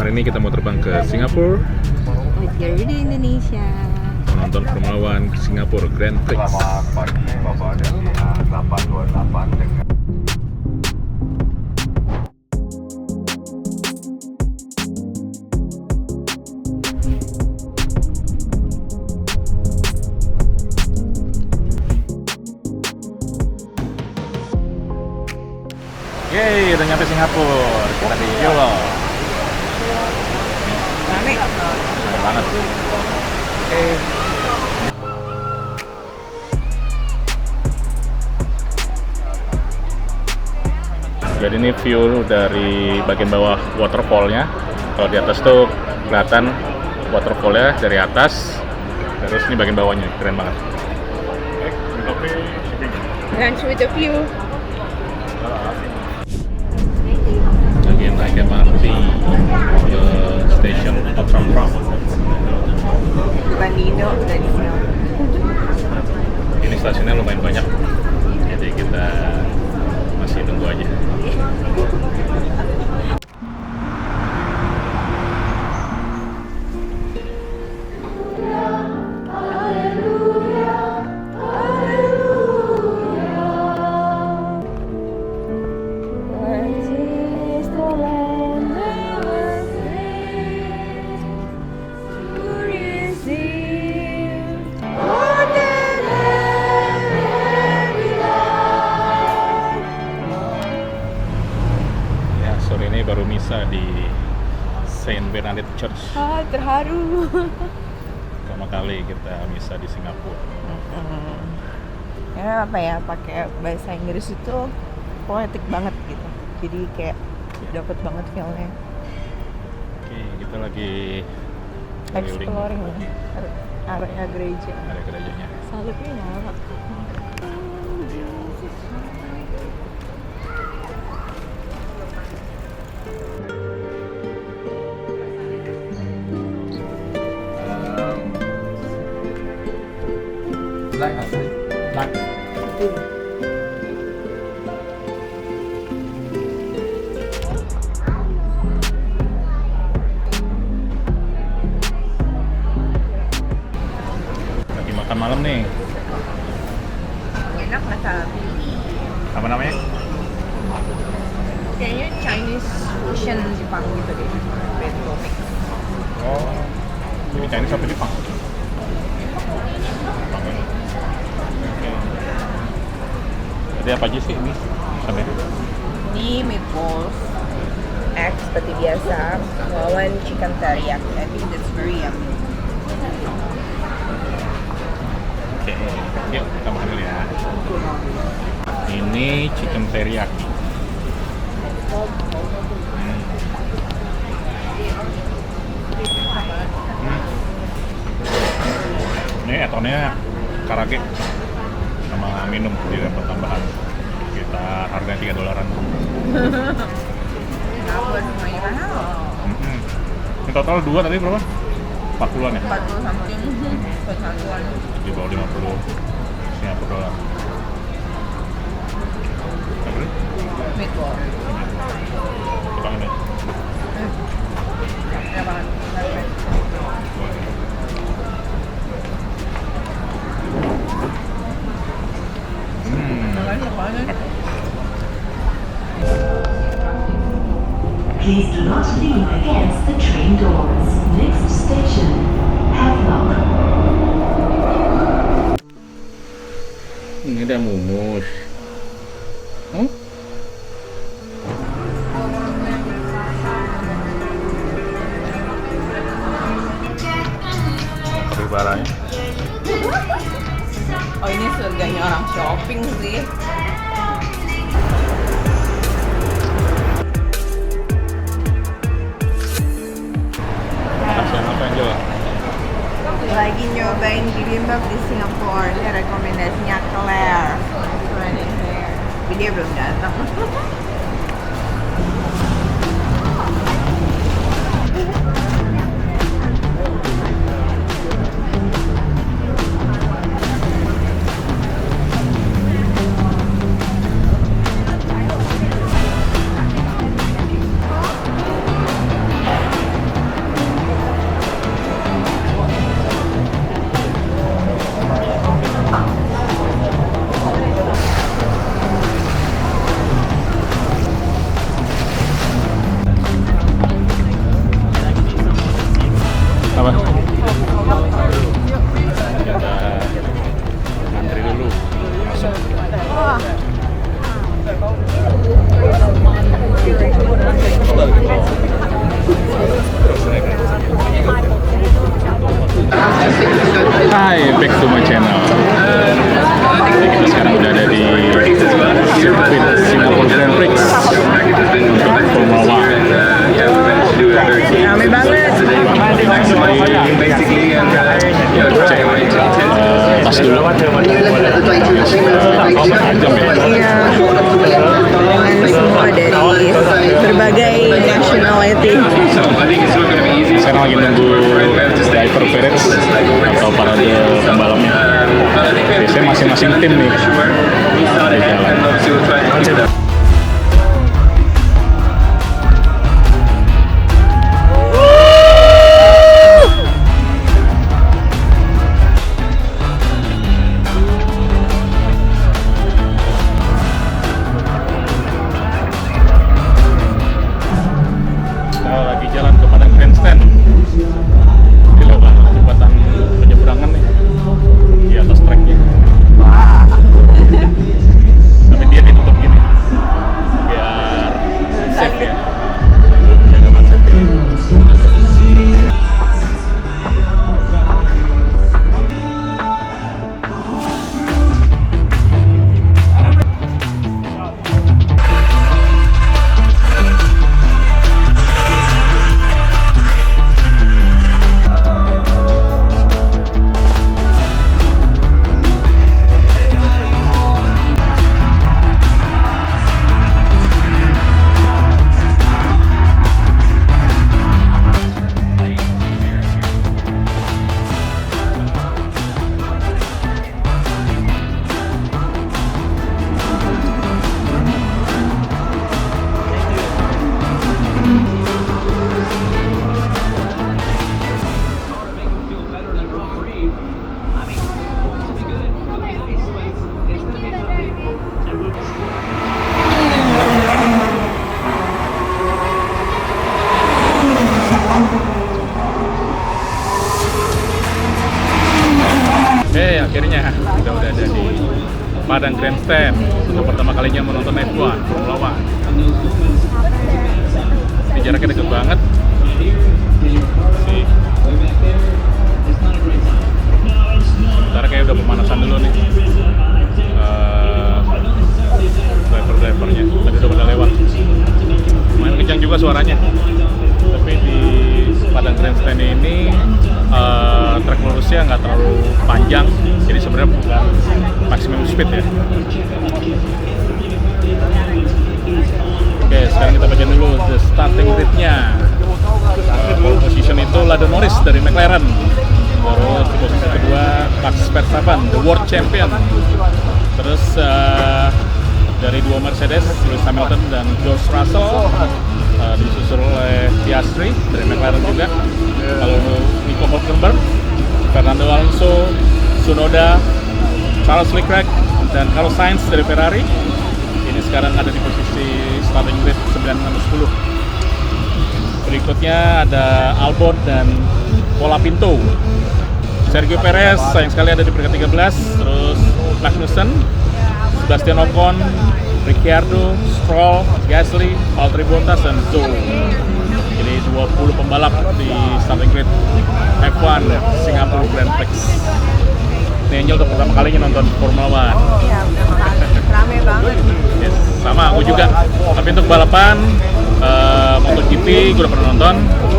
Hari ini kita mau terbang ke Singapura. With Garuda Indonesia. Menonton Formula One Singapura Grand Prix. Selamat pagi Bapak dan Ibu 828 dengan Yeay, udah nyampe Singapura. Kita di Yolo. Rame. Rame banget. Jadi ini view dari bagian bawah waterfallnya. Kalau di atas tuh kelihatan waterfallnya dari atas. Terus ini bagian bawahnya, keren banget. Lunch with a view. Lagi naik MRT ke stasiun Outram Park. Bukan di Indo, udah di sini. Ini stasiunnya lumayan banyak, jadi kita masih tunggu aja. Sore ini baru misa di Saint Bernadette Church. Terharu. Pertama kali kita misa di Singapura. Ya apa ya, pakai bahasa Inggris itu poetik banget gitu. Jadi kayak dapet banget feel-nya. Oke, kita lagi Exploring area gereja. area gerejanya. Salibnya nyala. Lagi makan malam nih. Enak masalah. Apa namanya? Kayaknya Chinese fusion Jepang gitu deh. Bento mix. Oh, ini Chinese apa Jepang? Jepang ya. Oke. Jadi apa aja sih ini? Sampai Ini meatballs, egg seperti biasa, lawan chicken teriyaki. I think that's very yummy. Oke, yuk kita makan dulu ya. Ini chicken teriyaki. Ini etonnya karage sama minum, jadi dapat tambahan. Kita harganya $3. Kenapa semuanya mahal? Ini total 2 tadi berapa? 40-an ya? 40 something per satuan. Di bawah 50 Singapura dolar. Apa ini? Meatball. Jepang ini. Ya banget. Please do not lean against the train doors. Next station, Havelock. Ini ada mumus. Hmm? Kapibaranya. Oh, ini surganya orang shopping sih. Makan siang apa yang jual? Lagi nyobain bibimbap di Singapura. Ini rekomendasinya Claire. Tapi dia belum datang. ngebahas dulu. Oh, macam ya. Iya, dengan semua dari berbagai nationality. Sekarang lagi nunggu driver Perez atau parade pembalapnya. Biasanya masing-masing tim nih di jalan. Lagi jalan ke Padang Grandstand di lewat jembatan penyeberangan nih di atas treknya. Tapi dia ditutup gini biar safe ya, jaga aman safety. Akhirnya kita udah ada di Padang Grandstand untuk pertama kalinya menonton F1 Formula One. Ini jaraknya deket banget sih. Sebentar kayak udah pemanasan dulu nih driver-drivernya. Tadi udah pada lewat. Lumayan kencang juga suaranya. Tapi di Padang Grandstand ini track lurusnya nggak terlalu panjang, jadi sebenarnya bukan maksimum speed ya. Oke, sekarang kita baca dulu the starting grid-nya. Pole position itu Lando Norris dari McLaren, terus di posisi kedua Max Verstappen, the world champion. Terus dari dua Mercedes, Lewis Hamilton dan George Russell, disusul oleh Piastri dari McLaren juga. Kalau Nico Hülkenberg, Fernando Alonso, Tsunoda, Charles Leclerc, dan Carlos Sainz dari Ferrari. Ini sekarang ada di posisi starting grid 9-10. Berikutnya ada Albon dan Colapinto. Sergio Perez sayang sekali ada di peringkat 13. Terus Magnussen, Sebastian Ocon, Ricciardo, Stroll, Gasly, Valtteri Bottas, dan Zhou. Jadi 20 pembalap di starting grid F1 Singapore Grand Prix. Ini Angel untuk pertama kalinya nonton Formula One. Iya, rame banget. Yes, sama aku juga. Tapi untuk balapan MotoGP gue udah pernah nonton,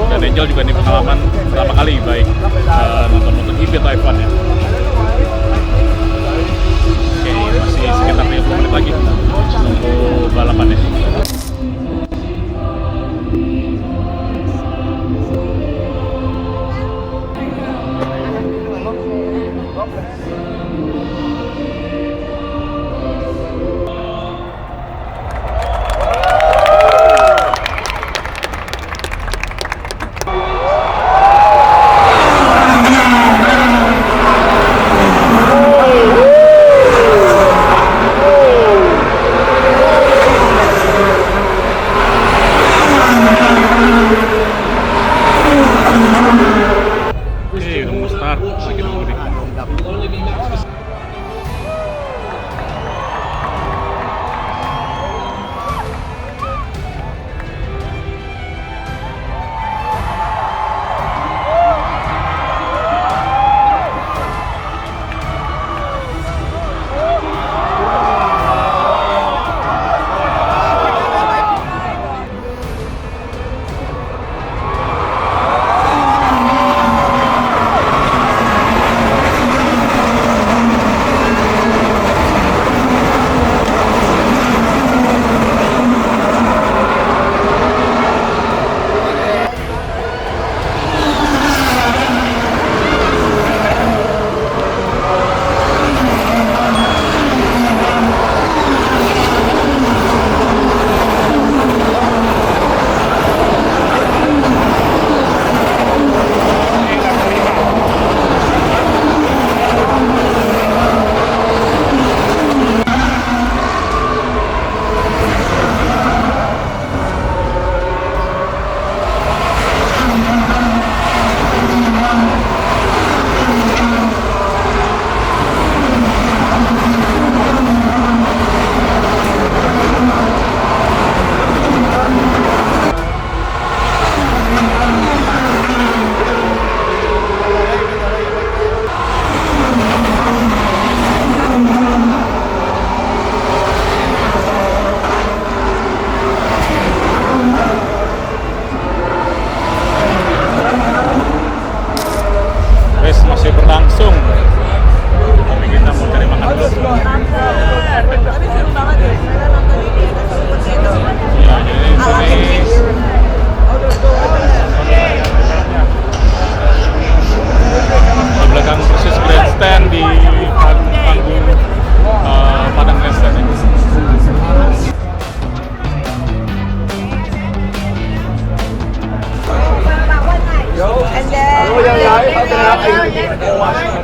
dan Angel juga ini pengalaman pertama kali baik nonton MotoGP atau F1 ya. Oke, masih sekitar 30 menit lagi nunggu balapannya.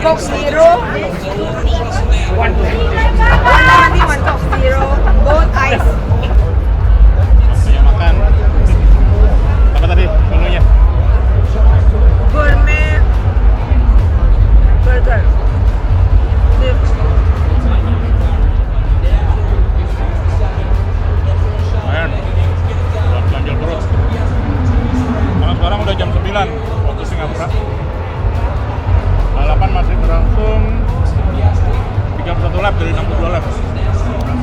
Coke Zero. 170, 1 Coke Zero. Both ice. Saya makan. Apa tadi menunya? Gourmet burger. Beef. Lumayan. Buat ganjil perut. Karena sekarang udah jam 9 waktu Singapura. Balapan masih berlangsung 31 lap dari 62 lap.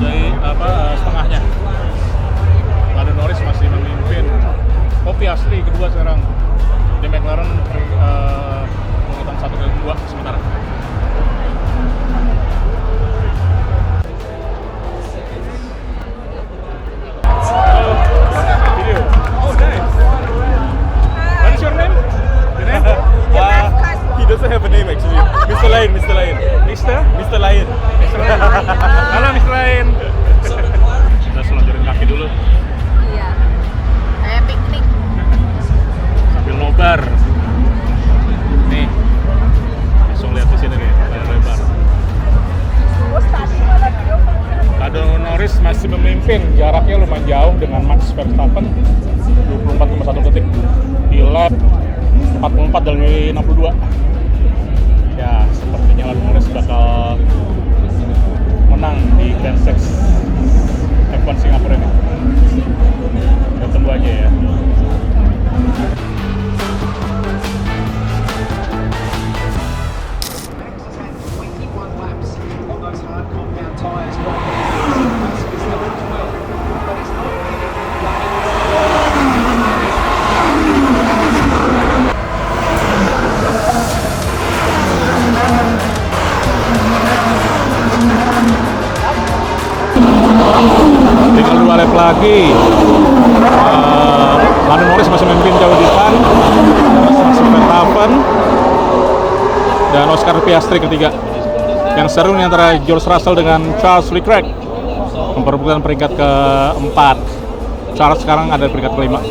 Jadi setengahnya. Lando Norris masih memimpin. Piastri kedua sekarang. Di McLaren urutan 1 dan 2 sementara. Video. Oh, nice. What is your name? Your name? He doesn't have a name actually. Mr. Lion, Mr. Lion. Mr. Mr. Lion. Mr. Lion. Halo Mr. Lion. Kita selonjorin kaki dulu Iya. Kayak piknik. sambil nobar. Nih, langsung lihat di sini nih, layar lebar. Lando Norris masih memimpin, jaraknya lumayan jauh dengan Max Verstappen 24,1 detik di lap 44 dari 62. Ya, sepertinya Lando Norris bakal menang di Grand Prix F1 Singapura ini. Kita tunggu aja ya. Tinggal 2 lap lagi. Lando Norris masih memimpin jauh di depan. Max Verstappen dan Oscar Piastri ketiga. Yang seru ini antara George Russell dengan Charles Leclerc memperebutkan peringkat keempat. Charles sekarang ada di peringkat kelima.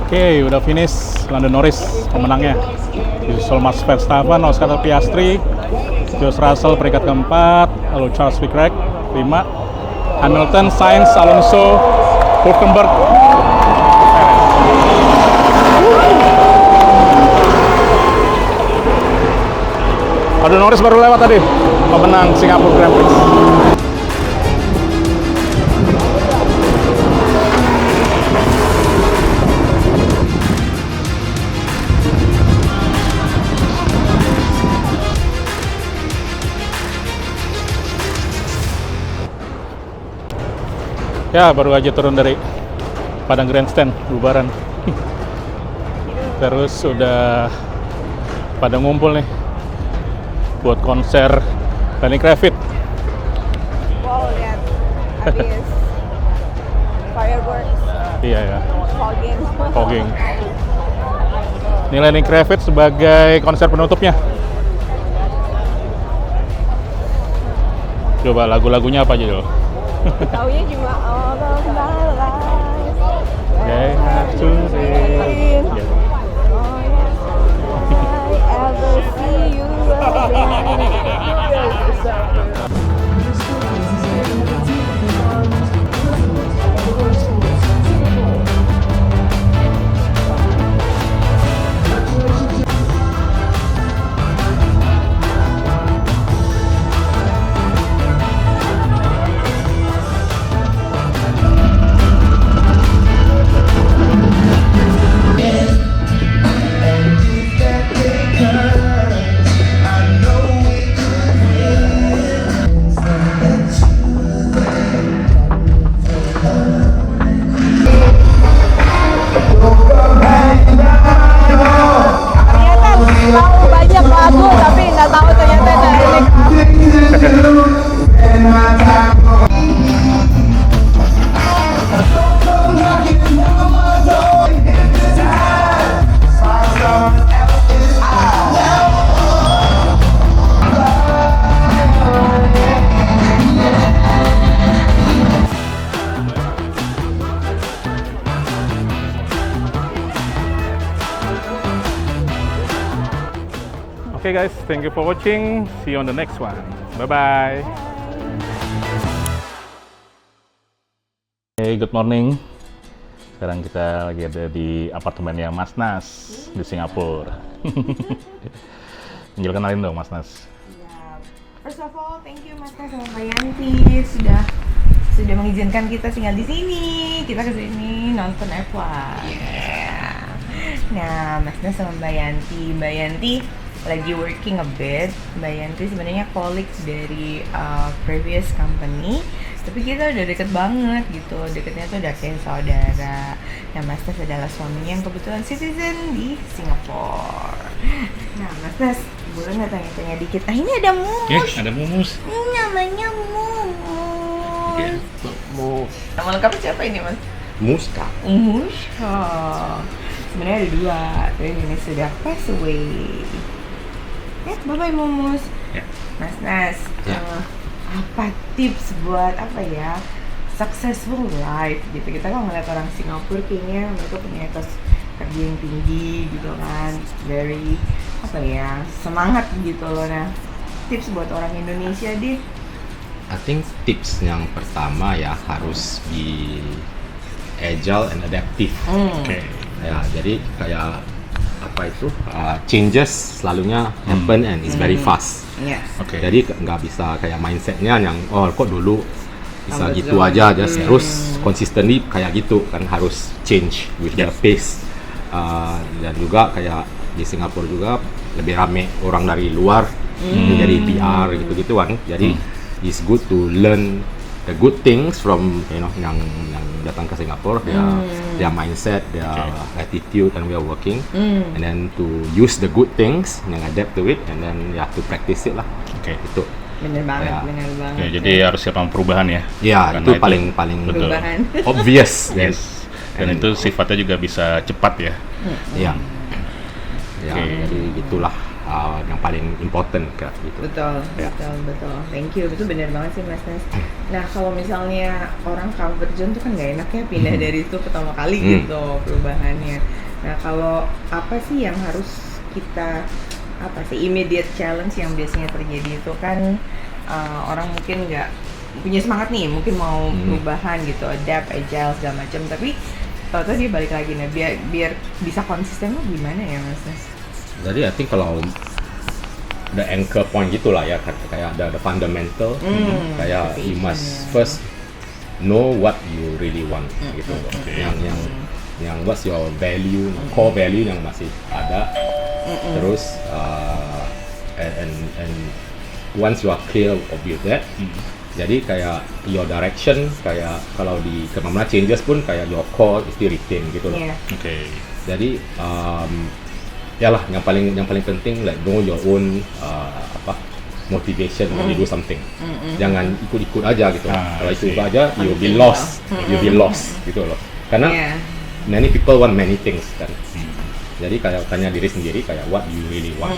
Oke, udah finish. Lando Norris pemenangnya. Disusul Max Verstappen, Oscar Piastri, George Russell peringkat keempat, lalu Charles Leclerc 5, Hamilton, Sainz, Alonso, Hülkenberg. Lando Norris baru lewat tadi, pemenang Singapura Grand Prix. Ya, baru aja turun dari Padang Grandstand, bubaran. Terus udah pada ngumpul nih buat konser Lenny Kravitz. Wow, lihat. Habis fireworks. Iya ya, Fogging. fogging. Ini Lenny Kravitz sebagai konser penutupnya. Coba lagu-lagunya apa aja dulu? Taunya cuma all of my life. They have to live. Ya. Oh, yes. I ever see you again. I know guys, thank you for watching. See you on the next one. Bye-bye. Hey, good morning. Sekarang kita lagi ada di apartemennya Mas Nas di Singapura. Tinggal kenalin dong Mas Nas. Ya, first of all, thank you Mas Nas sama Mbak Yanti sudah mengizinkan kita tinggal di sini. Kita ke sini nonton F1. Yeah. Nah, Mas Nas sama Mbak Yanti lagi working a bit. Mbak Yanti sebenarnya colleagues dari previous company, tapi kita udah deket banget gitu. Deketnya tuh udah kayak saudara. Nah, Mas Nas adalah suaminya yang kebetulan citizen di Singapura. Nah, Mas Nas, boleh nggak tanya-tanya dikit? Ah, ini ada Mumus. Ada Mumus. Ini namanya Mumus. Mus. Nama lengkapnya siapa ini, Mas? Muska. Muska. Sebenarnya ada 2, tapi ini sudah pass away. Ya, bye-bye Mumus. Ya. Mas Nas, Ya. apa tips buat apa ya successful life gitu? Kita kan ngeliat orang Singapura kayaknya mereka punya etos kerja yang tinggi gitu kan, very apa ya, semangat gitu loh. Nah, tips buat orang Indonesia deh. I think tips yang pertama ya harus be agile and adaptive. Oke. Ya, jadi kayak apa itu changes selalunya happen and it's very fast. Yes. Oke. Jadi nggak bisa kayak mindsetnya yang kok dulu bisa Comfort gitu zone. aja just terus consistently kayak gitu kan, harus change with the pace. Dan juga kayak di Singapura juga lebih rame orang dari luar menjadi PR gitu-gitu kan. Jadi it's good to learn the good things from yang datang ke Singapura, their mindset, their attitude and way of working, and then to use the good things and adapt to it, and then to practice it lah. Oke. Itu. Bener banget, Ya. bener banget. Ya, jadi harus siap sama perubahan ya. Ya, Karena itu paling betul. Perubahan. obvious. Yes. Dan itu sifatnya juga bisa cepat ya. Ya. Ya, Oke. jadi gitulah yang paling important kayak gitu. Betul, Ya. betul. Thank you, itu benar banget sih Mas Nas. Nah, kalau misalnya orang comfort zone tuh kan nggak enak ya pindah dari itu pertama kali gitu perubahannya. Nah, kalau apa sih yang harus kita immediate challenge yang biasanya terjadi itu kan orang mungkin nggak punya semangat nih, mungkin mau perubahan gitu, adapt, agile segala macam, tapi tahu-tahu dia balik lagi. Nah, biar bisa konsisten tuh gimana ya Mas Nas? Jadi I think kalau the anchor point gitulah ya, kayak ada the fundamental, kayak you must first know what you really want gitu. Yang what's your value, core value yang masih ada. Terus and once you are clear with that, jadi kayak your direction, kayak kalau di kemana changes pun kayak your core is still retain gitu loh. Iya. Oke. Jadi yalah yang paling penting like know your own motivation when you do something. Jangan ikut-ikut aja gitu. Kalau ikut aja you'll be lost. You'll be lost gitu loh. Karena Iya. many people want many things kan. Jadi kayak tanya diri sendiri kayak what you really want.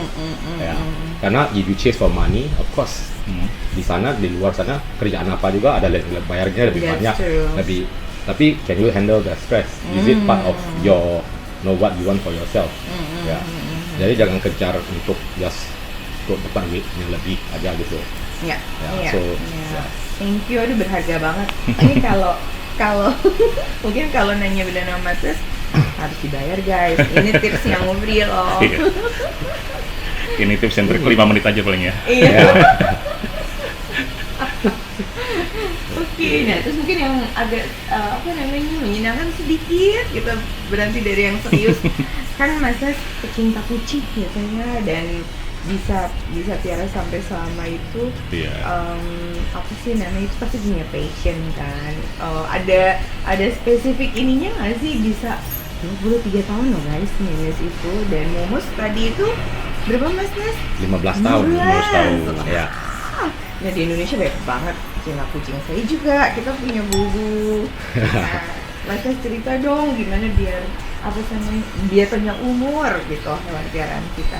Ya. Karena if you chase for money, of course di sana, di luar sana kerjaan apa juga ada bayarnya lebih That's banyak, true. tapi can you handle the stress? Is it part of your know what you want for yourself? Ya. Jadi jangan kejar untuk just untuk dapat duit yang lebih aja gitu. Ya, Ya, iya. so, Iya. ya. Thank you, aduh berharga banget. Ini kalau mungkin kalau nanya beda nama Mas harus dibayar guys. Ini tips yang free loh. Iya. Ini tips yang trik 5 menit aja paling ya. Iya. Ya. Oke, nah terus mungkin yang agak menyenangkan sedikit kita berhenti dari yang serius. Kan Mas pecinta kucing biasanya dan bisa piara sampai selama itu. Iya. Apa sih namanya itu pasti punya passion kan. Ada spesifik ininya nggak sih bisa 23 tahun loh guys Mumus itu, dan Mumus tadi itu berapa Mas Nas? 15 tahun. 15 tahun. Ya. Nah di Indonesia banyak banget cinta kucing. Saya juga, kita punya bubu. Nah, Mas Nas cerita dong gimana biar panjang umur gitu hewan peliharaan kita.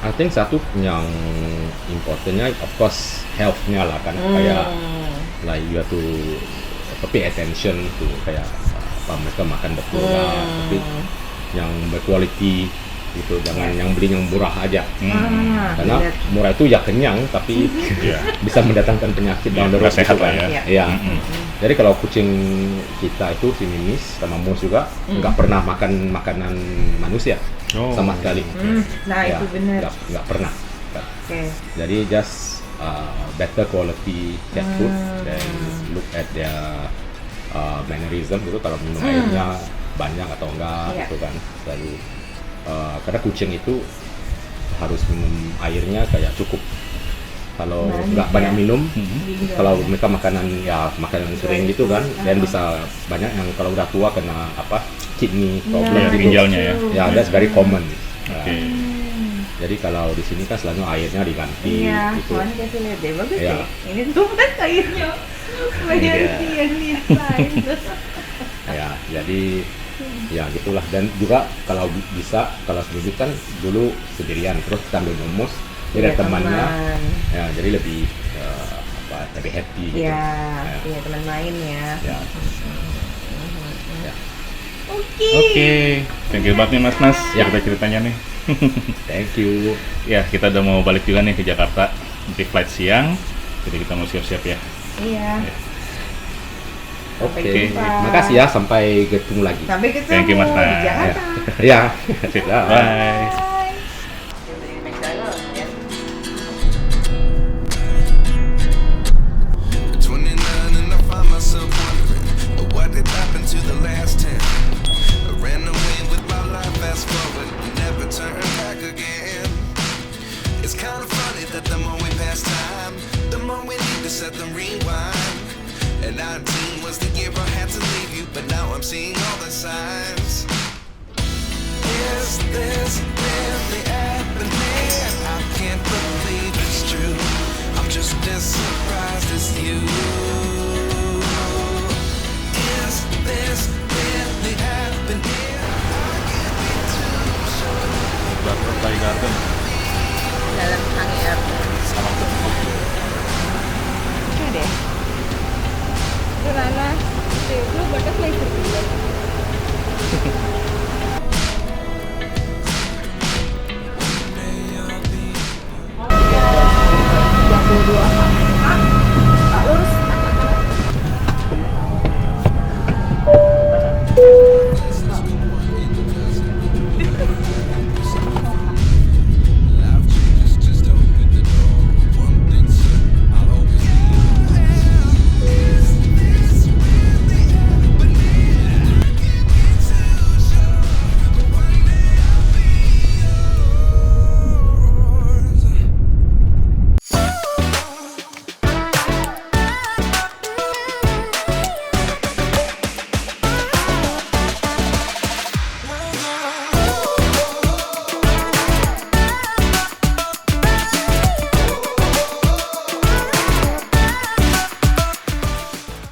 I think satu yang importantnya of course health-nya lah kan, kayak like you have to pay attention to kayak apa mereka makan betul lah, tapi yang berkualiti gitu, jangan yang beli yang murah aja. Karena bener. murah itu ya kenyang tapi Iya. bisa mendatangkan penyakit down the road nggak sehat gitu lah kan. ya. Iya. Jadi kalau kucing kita itu si Mimis sama Mus juga nggak pernah makan makanan manusia Oh. sama sekali. Nah Ya, itu bener. nggak pernah. Oke. Jadi just better quality cat food dan look at their mannerism gitu, kalau minum airnya banyak atau enggak Iya. gitu kan. Lalu karena kucing itu harus minum airnya kayak cukup. Kalau Banyak nggak ya. banyak minum, Ginjal. kalau mereka makanan sering gitu kan, dan bisa banyak yang kalau udah tua kena kidney problem Iya, gitu. ginjalnya ya. Ya, that's very common. Oke. Jadi kalau di sini kan selalu airnya diganti Iya, gitu. soalnya kasih lihat deh, bagus Iya. deh. Ini tuh kan airnya banyak yang desain. Ya, jadi ya gitulah. Dan juga kalau bisa, kalau sendiri kan dulu sendirian terus kita ambil Mus, jadi ada temannya, ya jadi lebih lebih happy gitu. Iya, Ya. iya teman main ya. Ya. Oke, thank you banget nih Mas Ya. ceritanya nih. Thank you. Ya, kita udah mau balik juga nih ke Jakarta. Nanti flight siang, jadi kita mau siap-siap ya. Iya. Oke. Sampai jumpa. Makasih ya, sampai ketemu lagi. Sampai ketemu Thank you, Mas di Nas. Jakarta. Ya. Bye. Bye. At 29 and I find myself wondering what did happen to the last 10. I ran away with my life, fast forward, never turn back again. It's kind of funny that the more we pass time, the more we need to set the rewind. And 19 was the year I had to leave you, but now I'm seeing all the signs. Is this really happening?